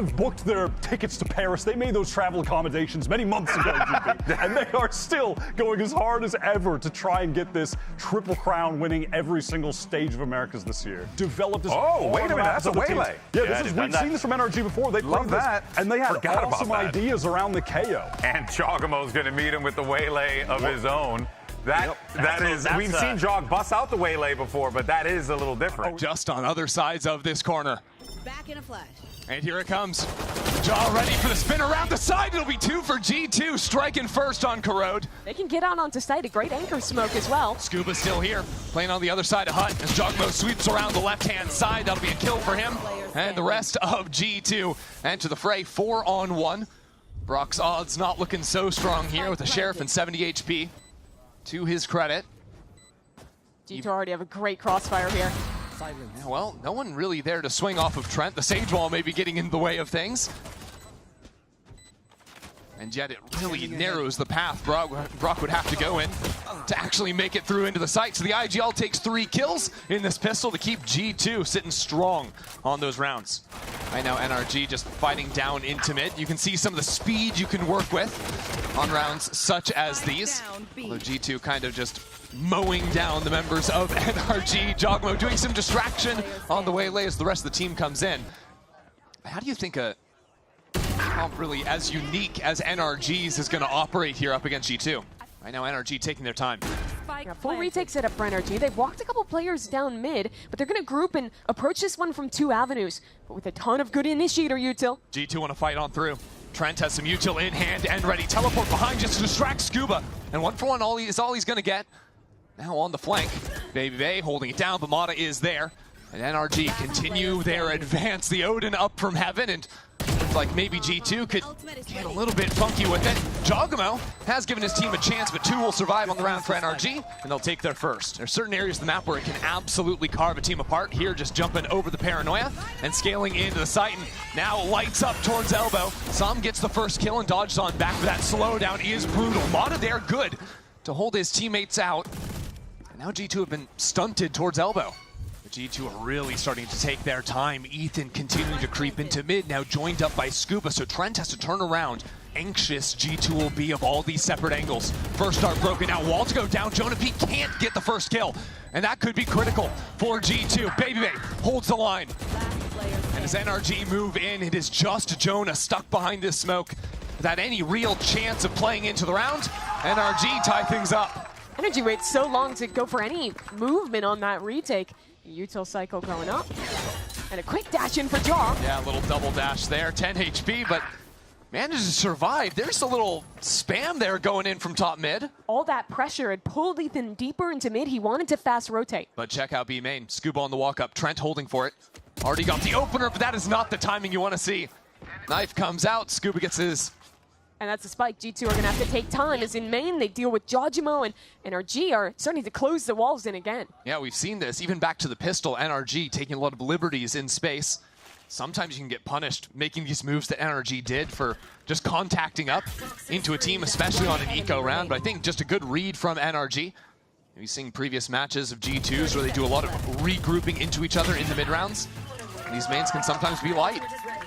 have booked their tickets to Paris. They made those travel accommodations many months ago, GP, and they are still going as hard as ever to try and get this Triple Crown, winning every single stage of Americas this year. Developed this. Oh, wait a minute, that's a waylay. Yeah, we've seen this from NRG before. They played this, and they had awesome ideas around the KO. And Joggamo's going to meet him with the waylay of his own. We've seen Jog bust out the waylay before, but that is a little different. Just on other sides of this corner. Back in a flash. And here it comes. Jaw ready for the spin around the side. It'll be 2 for G2, striking first on Corrode. They can get out onto site, a great anchor smoke as well. Scuba still here, playing on the other side of Hut as Joggamo sweeps around the left-hand side. That'll be a kill for him. And the rest of G2 enter the fray, 4-on-1. Brock's odds not looking so strong here with the Sheriff and 70 HP. To his credit. G2 already have a great crossfire here. Yeah, well, no one really there to swing off of Trent. The Sage Wall may be getting in the way of things. And yet it really narrows the path Brock would have to go in to actually make it through into the site. So the IGL takes 3 kills in this pistol to keep G2 sitting strong on those rounds. Right now NRG just fighting down into mid. You can see some of the speed you can work with on rounds such as these. Although G2 kind of just mowing down the members of NRG. Joggamo doing some distraction on the waylay as the rest of the team comes in. How do you think a comp really as unique as NRG's is going to operate here up against G2? Right now NRG taking their time. Yeah, full retake set up for NRG. They've walked a couple players down mid, but they're going to group and approach this one from 2 avenues, but with a ton of good initiator util. G2 want to fight on through. Trent has some util in hand and ready. Teleport behind just to distract Scuba. And 1-for-1 all he's going to get. Now on the flank. Baby Bay holding it down, but Mata is there. And NRG continue their advance. The Odin up from heaven, and looks like maybe G2 could get a little bit funky with it. Joggamo has given his team a chance, but 2 will survive on the round for NRG, and they'll take their first. There's certain areas of the map where it can absolutely carve a team apart. Here, just jumping over the paranoia and scaling into the site, and now lights up towards elbow. Sam gets the first kill and dodges on back, but that slowdown is brutal. Mata there good to hold his teammates out. And now G2 have been stunted towards elbow. G2 are really starting to take their time. Ethan continuing to creep into mid, now joined up by Scuba, so Trent has to turn around. Anxious G2 will be of all these separate angles. First start broken, now wall to go down. Jonah P can't get the first kill, and that could be critical for G2. Baby Bay holds the line. And as NRG move in, it is just Jonah stuck behind this smoke. Without any real chance of playing into the round, NRG tie things up. NRG waits so long to go for any movement on that retake. Util cycle going up. And a quick dash in for Jaw. Yeah, a little double dash there. 10 HP, but manages to survive. There's a little spam there going in from top mid. All that pressure had pulled Ethan deeper into mid. He wanted to fast rotate. But check out B main. Scuba on the walk up. Trent holding for it. Already got the opener, but that is not the timing you want to see. Knife comes out. Scuba gets his. And that's a spike. G2 are going to have to take time, as in main they deal with Joggamo, and NRG are starting to close the walls in again. Yeah, we've seen this. Even back to the pistol, NRG taking a lot of liberties in space. Sometimes you can get punished making these moves that NRG did for just contacting up into a team, especially on an eco round. But I think just a good read from NRG. We've seen previous matches of G2s where they do a lot of regrouping into each other in the mid-rounds. These mains can sometimes be light.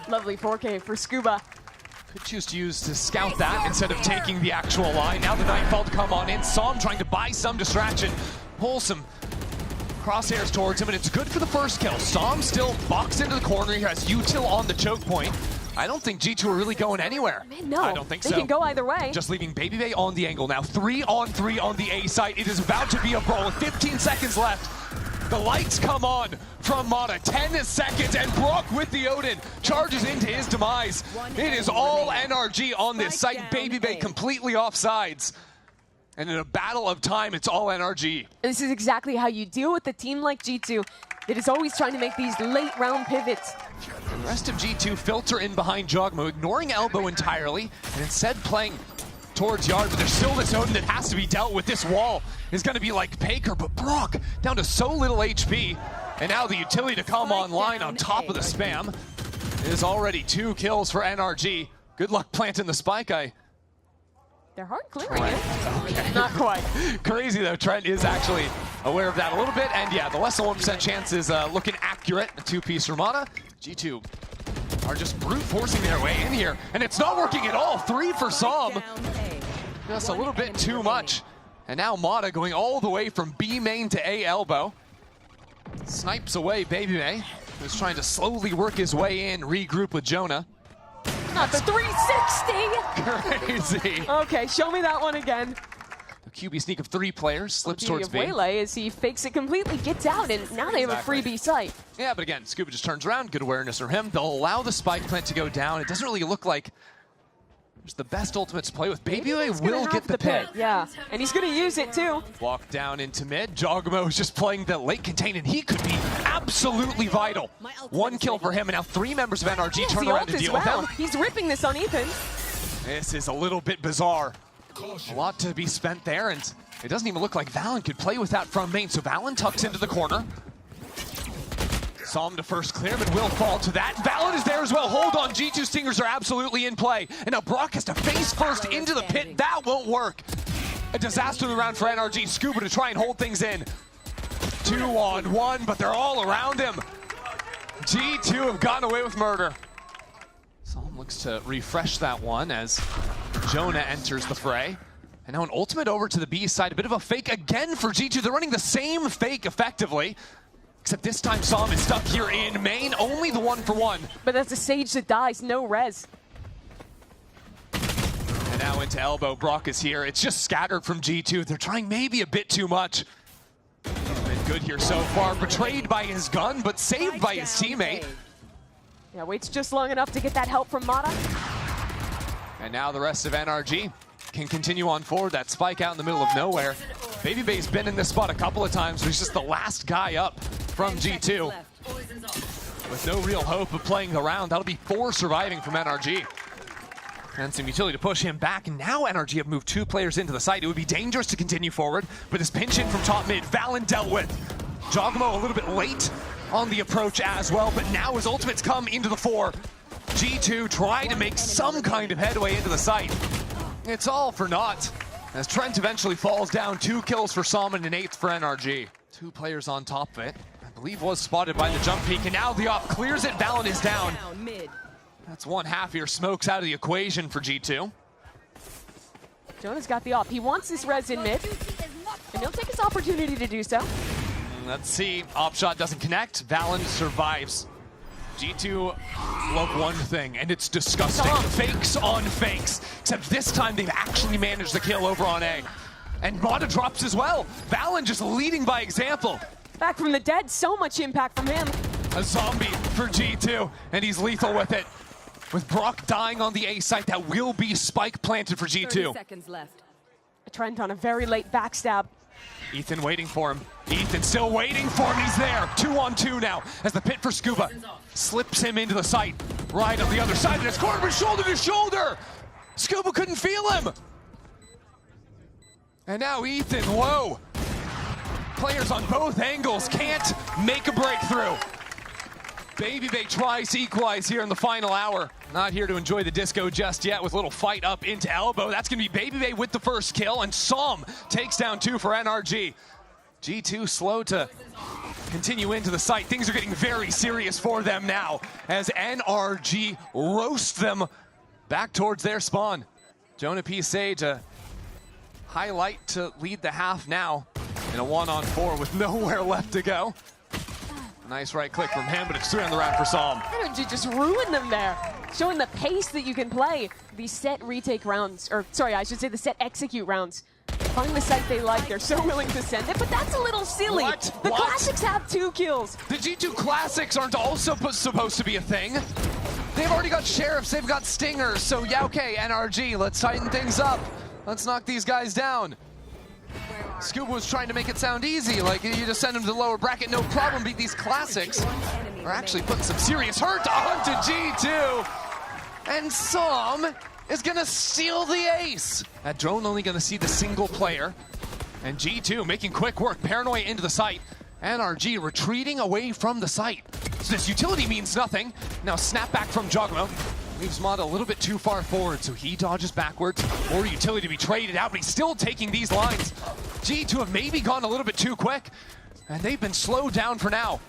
Lovely 4K for Scuba. Could choose to use to scout that instead of taking the actual line. Now the Nightfall to come on in. Sam trying to buy some distraction. Pull some crosshairs towards him, and it's good for the first kill. Sam still boxed into the corner. He has util on the choke point. I don't think G2 are really going anywhere. Man, no. I don't think so. They can go either way. Just leaving Baby Bay on the angle now. 3-on-3 on the A site. It is about to be a brawl with 15 seconds left. The lights come on from Mata. 10 seconds, and Brock with the Odin charges into his demise. It is all NRG on this site. Baby Bay completely off sides. And in a battle of time, it's all NRG. This is exactly how you deal with a team like G2 that is always trying to make these late round pivots. The rest of G2 filter in behind Joggamo, ignoring elbow entirely, and instead playing towards yard, but there's still this Odin that has to be dealt with. This wall is going to be like Baker, but Brock down to so little HP, and now the utility to come online on top of the spam. It is already 2 kills for NRG. Good luck planting the spike. They're hard clearing it. Okay. Not quite. Crazy though, Trent is actually aware of that a little bit, and yeah, the less than 1% chance is looking accurate. A 2-piece Ramada. G2 are just brute forcing their way in here, and it's not working at all. 3 for Som. Just a little bit too much. And now Mata going all the way from B main to A elbow. Snipes away Baby May, who's trying to slowly work his way in, regroup with Jonah. Not the 360! Crazy. Okay, show me that one again. The QB sneak of 3 players slips towards B. Waylay as he fakes it completely, gets out, and now they have a free B site. Yeah, but again, Scuba just turns around, good awareness from him. They'll allow the spike plant to go down. It doesn't really look like there's the best ultimates to play with. Baby will get the pit. Yeah, and he's going to use it too. Walk down into mid. Jogmo is just playing the late contain, and he could be absolutely vital. 1 kill for him, and now 3 members of NRG turn around to deal with him. He's ripping this on Ethan. This is a little bit bizarre. A lot to be spent there, and it doesn't even look like Valen could play with that from main. So Valen tucks into the corner. Som to first clear, but will fall to that. Valen is there as well. Hold on, G2 Stingers are absolutely in play. And now Brock has to face first into the pit. That won't work. A disaster of the round for NRG. Scuba to try and hold things in. 2-on-1, but they're all around him. G2 have gotten away with murder. Som looks to refresh that one as Jonah enters the fray. And now an ultimate over to the B side. A bit of a fake again for G2. They're running the same fake effectively. Except this time Som is stuck here in main. Only the 1-for-1. But that's a Sage that dies. No res. And now into elbow. Brock is here. It's just scattered from G2. They're trying maybe a bit too much. He's been good here so far. Betrayed by his gun, but saved by his teammate. Yeah, waits just long enough to get that help from Mata. And now the rest of NRG can continue on forward. That spike out in the middle of nowhere. Baby Bay's been in this spot a couple of times, but he's just the last guy up from G2. With no real hope of playing the round. That'll be 4 surviving from NRG. And some utility to push him back. And now NRG have moved 2 players into the site. It would be dangerous to continue forward, but this pinch in from top mid, Valen dealt with. Jogmo a little bit late on the approach as well, but now his ultimates come into the fore. G2 trying to make some kind of headway into the site. It's all for naught, as Trent eventually falls down. 2 kills for Som and an 8th for NRG. 2 players on top of it. I believe was spotted by the jump peak, and now the op clears it. Valen is down. That's 1/2 here. Smokes out of the equation for G2. Jonah's got the op. He wants this res in mid, and he'll take his opportunity to do so. Let's see. Op shot doesn't connect. Valen survives. G2 love one thing, and it's disgusting. Fakes on fakes. Except this time they've actually managed the kill over on A. And Mata drops as well. Valen just leading by example. Back from the dead, so much impact from him. A zombie for G2, and he's lethal with it. With Brock dying on the A site, that will be spike planted for G2. 30 seconds left. Trent on a very late backstab. Ethan waiting for him. Ethan still waiting for him. He's there. 2-on-2 now as the pit for Scuba slips him into the site. Right on the other side of his corner, shoulder to shoulder. Scuba couldn't feel him. And now Ethan low. Players on both angles can't make a breakthrough. Baby Bay tries to equalize here in the final hour. Not here to enjoy the disco just yet with a little fight up into elbow. That's going to be Baby Bay with the first kill, and Som takes down 2 for NRG. G2 slow to continue into the site. Things are getting very serious for them now as NRG roast them back towards their spawn. Jonah P. Sage, a highlight to lead the half now in a 1-on-4 with nowhere left to go. Nice right click from him, but it's 3 on the round for Som. NRG just ruined them there. Showing the pace that you can play these set retake rounds, or sorry, I should say the set execute rounds. Find the site they like, they're so willing to send it, but that's a little silly. The Classics have 2 kills. The G2 Classics aren't also supposed to be a thing. They've already got Sheriffs, they've got Stingers, so yeah, okay, NRG, let's tighten things up. Let's knock these guys down. Scuba was trying to make it sound easy, like you just send them to the lower bracket, no problem. Beat these Classics. Are actually putting some serious hurt onto G2. And Som is gonna steal the ace. That drone only gonna see the single player. And G2 making quick work, Paranoia into the site. NRG retreating away from the site. So this utility means nothing. Now snap back from Jogmo. Leaves Mata a little bit too far forward, so he dodges backwards. More utility to be traded out, but he's still taking these lines. G2 have maybe gone a little bit too quick, and they've been slowed down for now.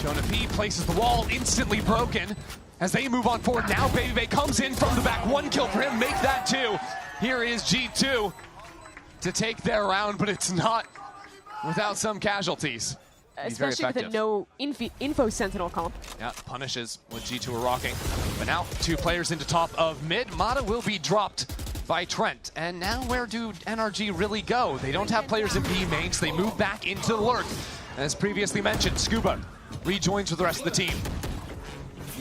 Jonah P places the wall, instantly broken, as they move on forward. Now Baby comes in from the back. 1 kill for him, make that 2. Here is G2 to take their round, but it's not without some casualties. Especially with a no info sentinel comp. Yeah, punishes what G2 are rocking. But now 2 players into top of mid. Mata will be dropped by Trent. And now where do NRG really go? They don't have players in B main, so they move back into the lurk. As previously mentioned, Scuba rejoins with the rest of the team.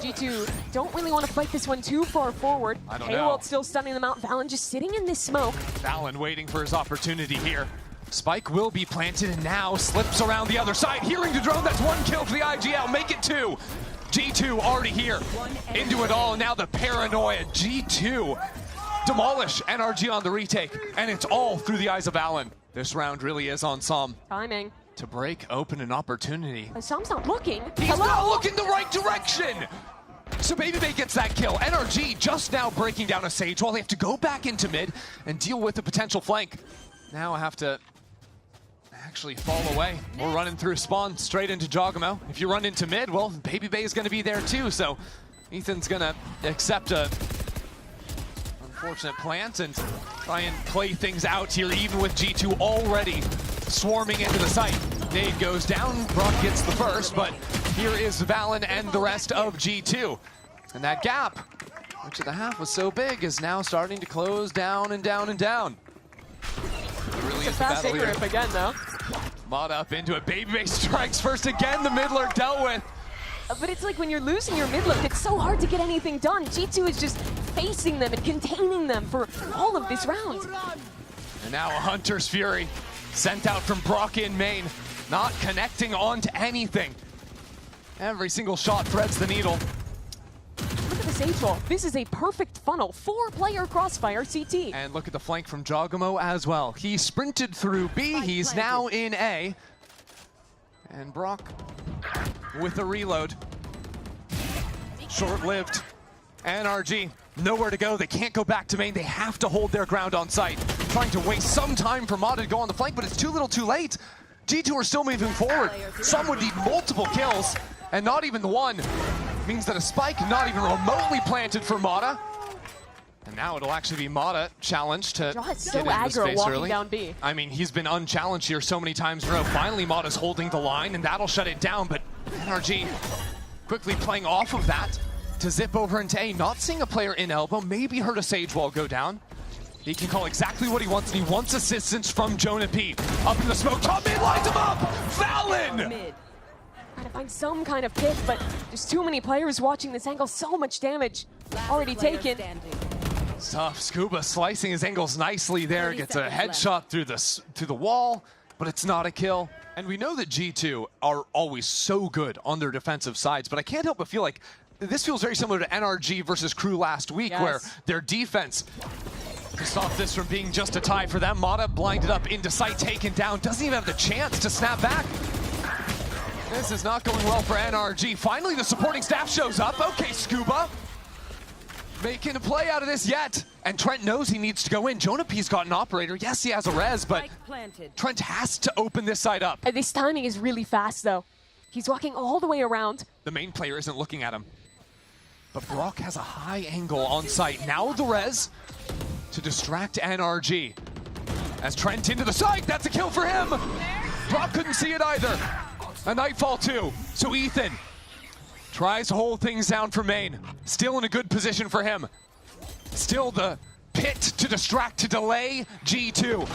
G2 don't really want to fight this one too far forward. I don't know. Haywalt still stunning them out. Valen just sitting in this smoke. Valen waiting for his opportunity here. Spike will be planted and now slips around the other side. Hearing the drone, that's 1 kill for the IGL. Make it 2. G2 already here. Into it all. Now the paranoia. G2 demolish NRG on the retake. And it's all through the eyes of Valen. This round really is on Som Timing. to break open an opportunity. Som's not looking. He's not looking the right direction. So Baby gets that kill. NRG just now breaking down a Sage while they have to go back into mid and deal with the potential flank. Now I have to actually fall away. We're running through spawn straight into Jogamo. If you run into mid, well, Baby is going to be there too. So Ethan's going to accept a unfortunate plant and try and play things out here, even with G2 already swarming into the site. Nade goes down, Brock gets the first, but here is Valen and the rest of G2. And that gap, which at the half was so big, is now starting to close down and down and down. It really It's a fast take rip again, though. Mata up into it. Baby strikes first again. The mid lurk dealt with. But it's like when you're losing your mid lurk, it's so hard to get anything done. G2 is just facing them and containing them for all of this round. And now a Hunter's Fury sent out from Brock in main, not connecting onto anything. Every single shot threads the needle. Look at this H-wall. This is a perfect funnel. 4-player crossfire CT. And look at the flank from Jogamo as well. He sprinted through B. He's now in A. And Brock with a reload. Short-lived. NRG, nowhere to go. They can't go back to main. They have to hold their ground on site. Trying to waste some time for Mata to go on the flank, but it's too little too late. G2 are still moving forward. Some would need multiple kills, and not even the one. Means that a spike not even remotely planted for Mata. And now it'll actually be Mata challenged to Jaw is get so into the aggro space walking early. down B. I mean, he's been unchallenged here so many times in a row. Finally, Mata's holding the line, and that'll shut it down, but NRG quickly playing off of that to zip over into A. Not seeing a player in elbow, maybe heard a Sage wall go down. He can call exactly what he wants, and he wants assistance from Jonah P. Up in the smoke, top mid, lines him up! Valen! Trying to find some kind of pick, but there's too many players watching this angle. So much damage already taken. Tough. Scuba slicing his angles nicely there. Gets a headshot through the wall, but it's not a kill. And we know that G2 are always so good on their defensive sides, but I can't help but feel like this feels very similar to NRG versus Crew last week, where their defense to stop this from being just a tie for them. Mata blinded up into sight, taken down, doesn't even have the chance to snap back. This is not going well for NRG. Finally, the supporting staff shows up. Okay, Scuba making a play out of this yet. And Trent knows he needs to go in. Jonah P's got an operator. Yes, he has a res, but Trent has to open this side up. This timing is really fast, though. He's walking all the way around. The main player isn't looking at him. But Brock has a high angle on site. Now the res to distract NRG. As Trent into the site, that's a kill for him. Brock couldn't see it either. A Nightfall too. So Ethan tries to hold things down for main. Still in a good position for him. Still the pit to distract, to delay G2.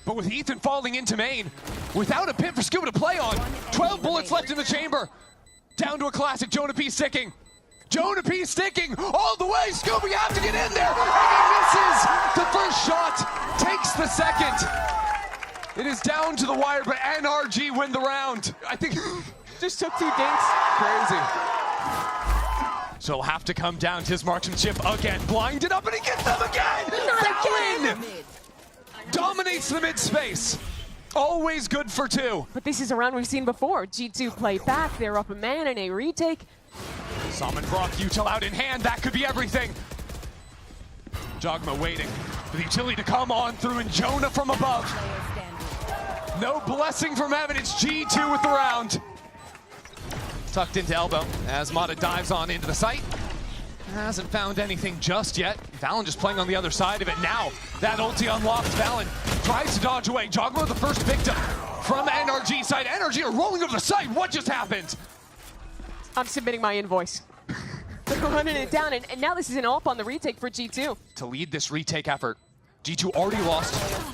But with Ethan falling into main, without a pit for Scuba to play on, 12 bullets left in the chamber. Down to a classic, Jonah P sticking. Jonah P sticking all the way. Scuba, you have to get in there. And he misses the first shot, takes the second. It is down to the wire, but NRG win the round. I think Just took 2 dinks. crazy. So he'll have to come down to his marksmanship again. Blinded up, and he gets them again. Not again. Dominates the mid space. Always good for 2. But this is a round we've seen before. G2 play back. They're up a man in a retake. Summon Brock, util out in hand. That could be everything. Jogma waiting for the utility to come on through, and Jonah from above. No blessing from heaven. It's G2 with the round. tucked into elbow as Mata dives on into the site. Hasn't found anything just yet. Valen just playing on the other side of it now. That ulti unlocked. Valen tries to dodge away. Jogmo the first victim from NRG side. NRG are rolling over the site. What just happened? I'm submitting my invoice. They're running it down, and now this is an AWP on the retake for G2. To lead this retake effort, G2 already lost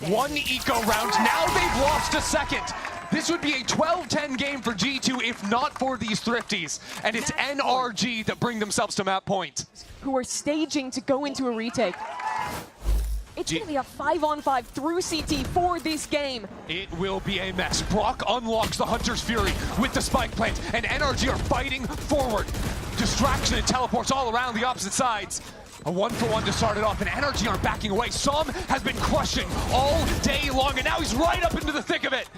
one eco round. Now they've lost a second. This would be a 12-10 game for G2 if not for these thrifties. And it's NRG that bring themselves to map point. Who are staging to go into a retake. It's going to be a 5-on-5 through CT for this game. It will be a mess. Brock unlocks the Hunter's Fury with the spike plant, and NRG are fighting forward. Distraction and teleports all around the opposite sides. A 1-for-1 to start it off, and NRG aren't backing away. Som has been crushing all day long, and now he's right up into the thick of it.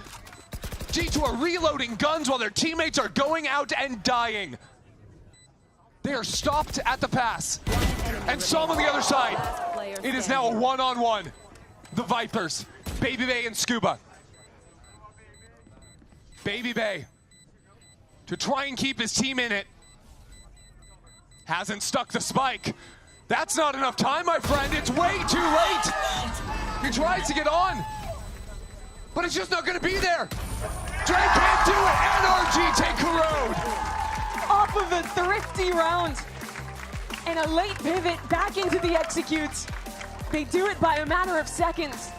G2 are reloading guns while their teammates are going out and dying. They are stopped at the pass. And Som on the other side. It is now a one-on-one. The Vipers, Baby Bay and Scuba. Baby Bay, to try and keep his team in it, hasn't stuck the spike. That's not enough time, my friend. It's way too late. He tries to get on, but it's just not going to be there. Dre can't do it. NRG take the road. Off of a thrifty round and a late pivot back into the executes. They do it by a matter of seconds.